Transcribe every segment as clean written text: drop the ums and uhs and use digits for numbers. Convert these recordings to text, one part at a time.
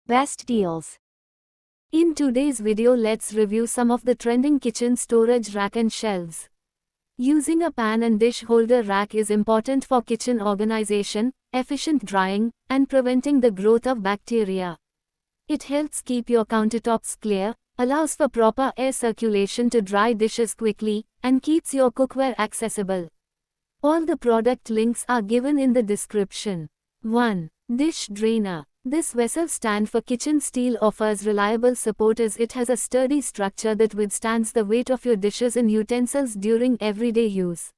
best deals. In today's video, let's review some of the trending kitchen storage rack and shelves. Using a pan and dish holder rack is important for kitchen organization, efficient drying, and preventing the growth of bacteria. It helps keep your countertops clear, allows for proper air circulation to dry dishes quickly, and keeps your cookware accessible. All the product links are given in the description. 1. Dish drainer. This vessel stand for kitchen steel offers reliable support as it has a sturdy structure that withstands the weight of your dishes and utensils during everyday use.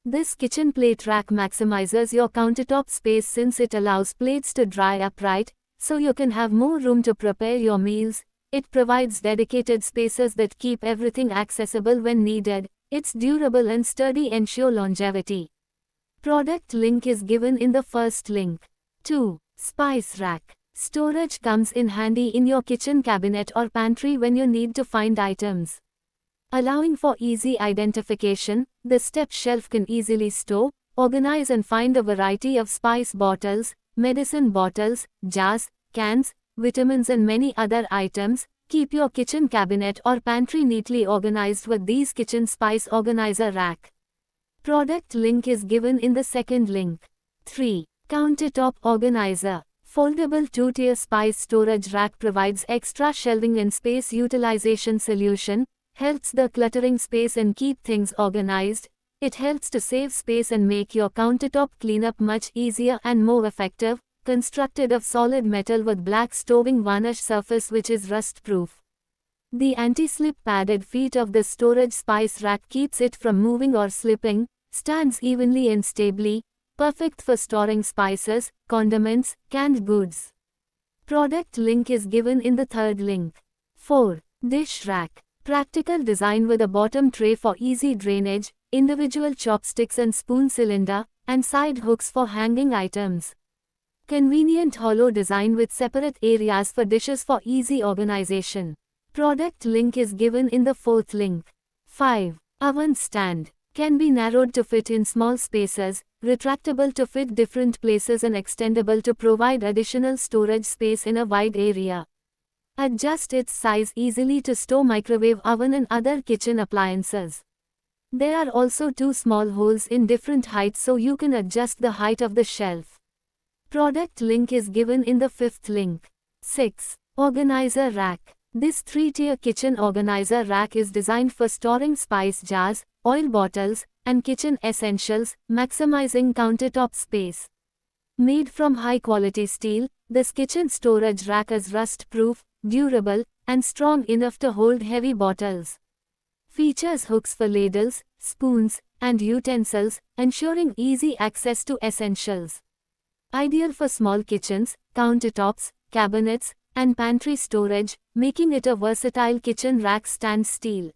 This kitchen plate rack maximizes your countertop space since it allows plates to dry upright, so you can have more room to prepare your meals. It provides dedicated spaces that keep everything accessible when needed. It's durable and sturdy, ensure longevity. Product link is given in the first link. 2. Spice rack. Storage comes in handy in your kitchen cabinet or pantry when you need to find items. Allowing for easy identification, the step shelf can easily store, organize and find a variety of spice bottles, medicine bottles, jars, cans, vitamins and many other items. Keep your kitchen cabinet or pantry neatly organized with these kitchen spice organizer rack. Product link is given in the second link. 3. Countertop organizer. Foldable 2-tier spice storage rack provides extra shelving and space utilization solution, helps the cluttering space and keep things organized. It helps to save space and make your countertop cleanup much easier and more effective. Constructed of solid metal with black stowing varnish surface which is rust-proof. The anti-slip padded feet of the storage spice rack keeps it from moving or slipping, stands evenly and stably, perfect for storing spices, condiments, canned goods. Product link is given in the third link. 4. Dish rack. Practical design with a bottom tray for easy drainage, individual chopsticks and spoon cylinder, and side hooks for hanging items. Convenient hollow design with separate areas for dishes for easy organization. Product link is given in the fourth link. 5. Oven stand. Can be narrowed to fit in small spaces, retractable to fit different places and extendable to provide additional storage space in a wide area. Adjust its size easily to store microwave oven and other kitchen appliances. There are also 2 small holes in different heights so you can adjust the height of the shelf. Product link is given in the fifth link. 6. Organizer rack. This 3-tier kitchen organizer rack is designed for storing spice jars, oil bottles, and kitchen essentials, maximizing countertop space. Made from high-quality steel, this kitchen storage rack is rust-proof, durable, and strong enough to hold heavy bottles. Features hooks for ladles, spoons, and utensils, ensuring easy access to essentials. Ideal for small kitchens, countertops, cabinets, and pantry storage, making it a versatile kitchen rack stand steel.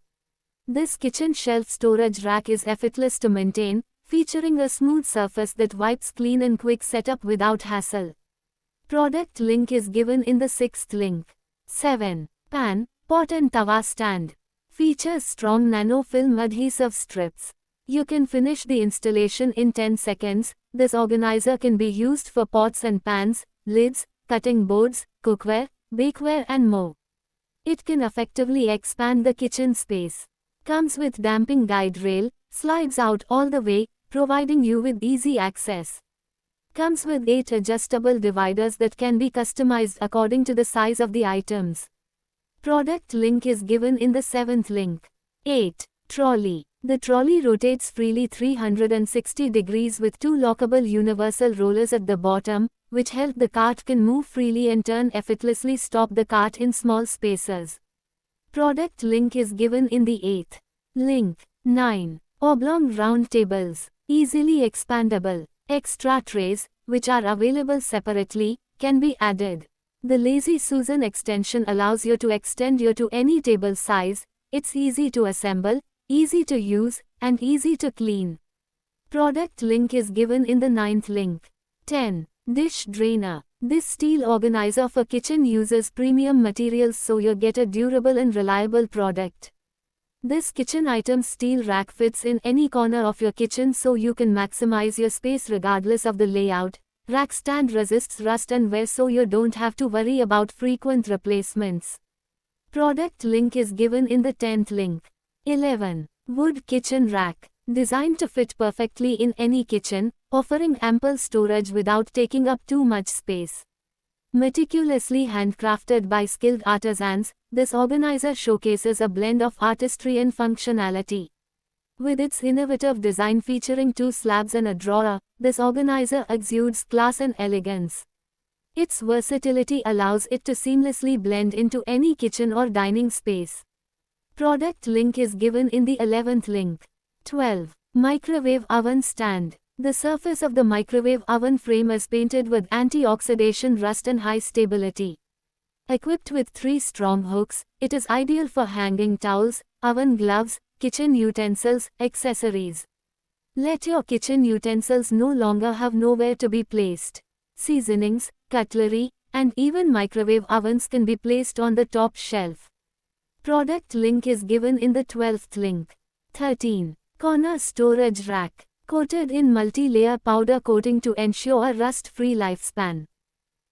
This kitchen shelf storage rack is effortless to maintain, featuring a smooth surface that wipes clean and quick setup without hassle. Product link is given in the sixth link. 7. Pan, pot and tawa stand. Features strong nanofilm adhesive strips. You can finish the installation in 10 seconds. This organizer can be used for pots and pans, lids, cutting boards, cookware, bakeware and more. It can effectively expand the kitchen space. Comes with damping guide rail, slides out all the way, providing you with easy access. Comes with 8 adjustable dividers that can be customized according to the size of the items. Product link is given in the 7th link. 8. Trolley. The trolley rotates freely 360 degrees with 2 lockable universal rollers at the bottom, which help the cart can move freely and turn effortlessly. Stop the cart in small spaces. Product link is given in the 8th link. 9. Oblong round tables. Easily expandable. Extra trays, which are available separately, can be added. The Lazy Susan extension allows you to extend your to any table size. It's easy to assemble, easy to use, and easy to clean. Product link is given in the 9th link. 10. Dish drainer. This steel organizer for kitchen uses premium materials so you get a durable and reliable product. This kitchen item steel rack fits in any corner of your kitchen so you can maximize your space regardless of the layout. Rack stand resists rust and wear so you don't have to worry about frequent replacements. Product link is given in the 10th link. 11. Wood kitchen rack. Designed to fit perfectly in any kitchen, offering ample storage without taking up too much space. Meticulously handcrafted by skilled artisans, this organizer showcases a blend of artistry and functionality. With its innovative design featuring 2 slabs and a drawer, this organizer exudes class and elegance. Its versatility allows it to seamlessly blend into any kitchen or dining space. Product link is given in the 11th link. 12. Microwave oven stand. The surface of the microwave oven frame is painted with anti-oxidation rust and high stability. Equipped with 3 strong hooks, it is ideal for hanging towels, oven gloves, kitchen utensils, accessories. Let your kitchen utensils no longer have nowhere to be placed. Seasonings, cutlery, and even microwave ovens can be placed on the top shelf. Product link is given in the 12th link. 13. Corner storage rack. Coated in multi-layer powder coating to ensure a rust-free lifespan.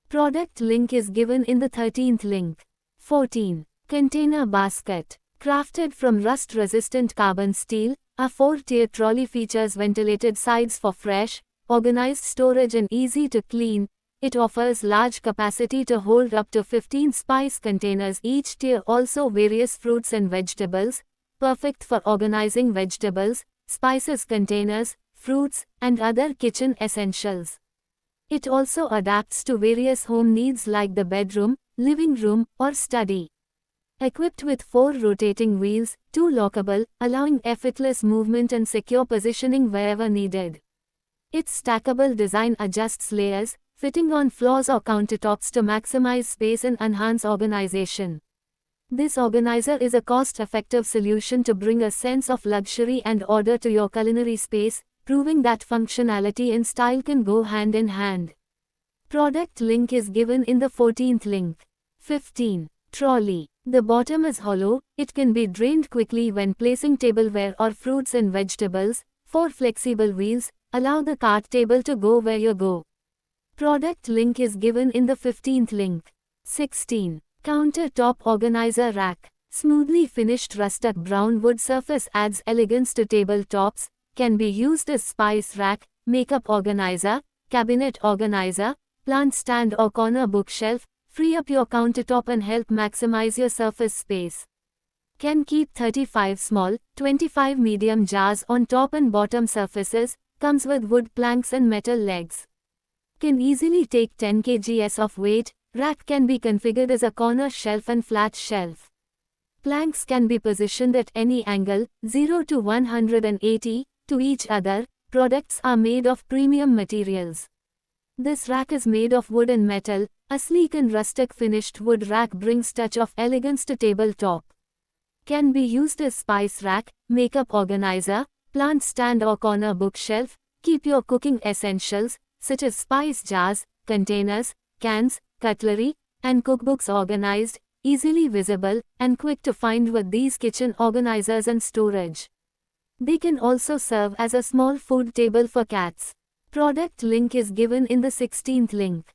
Product link is given in the 13th link. 14. Container basket. Crafted from rust-resistant carbon steel, a 4-tier trolley features ventilated sides for fresh, organized storage and easy to clean. It offers large capacity to hold up to 15 spice containers each tier, also various fruits and vegetables, perfect for organizing vegetables, spices containers, fruits, and other kitchen essentials. It also adapts to various home needs like the bedroom, living room, or study. Equipped with 4 rotating wheels, 2 lockable, allowing effortless movement and secure positioning wherever needed. Its stackable design adjusts layers, fitting on floors or countertops to maximize space and enhance organization. This organizer is a cost-effective solution to bring a sense of luxury and order to your culinary space, proving that functionality and style can go hand in hand. Product link is given in the 14th link. 15. Trolley. The bottom is hollow, it can be drained quickly when placing tableware or fruits and vegetables. 4 flexible wheels allow the cart table to go where you go. Product link is given in the 15th link. 16. Countertop organizer rack. Smoothly finished rustic brown wood surface adds elegance to tabletops, can be used as spice rack, makeup organizer, cabinet organizer, plant stand or corner bookshelf. Free up your countertop and help maximize your surface space. Can keep 35 small, 25 medium jars on top and bottom surfaces, comes with wood planks and metal legs. Can easily take 10 kgs of weight. Rack can be configured as a corner shelf and flat shelf. Planks can be positioned at any angle, 0 to 180, to each other. Products are made of premium materials. This rack is made of wood and metal. A sleek and rustic finished wood rack brings touch of elegance to tabletop. Can be used as spice rack, makeup organizer, plant stand or corner bookshelf. Keep your cooking essentials, such as spice jars, containers, cans, cutlery, and cookbooks organized, easily visible, and quick to find with these kitchen organizers and storage. They can also serve as a small food table for cats. Product link is given in the 16th link.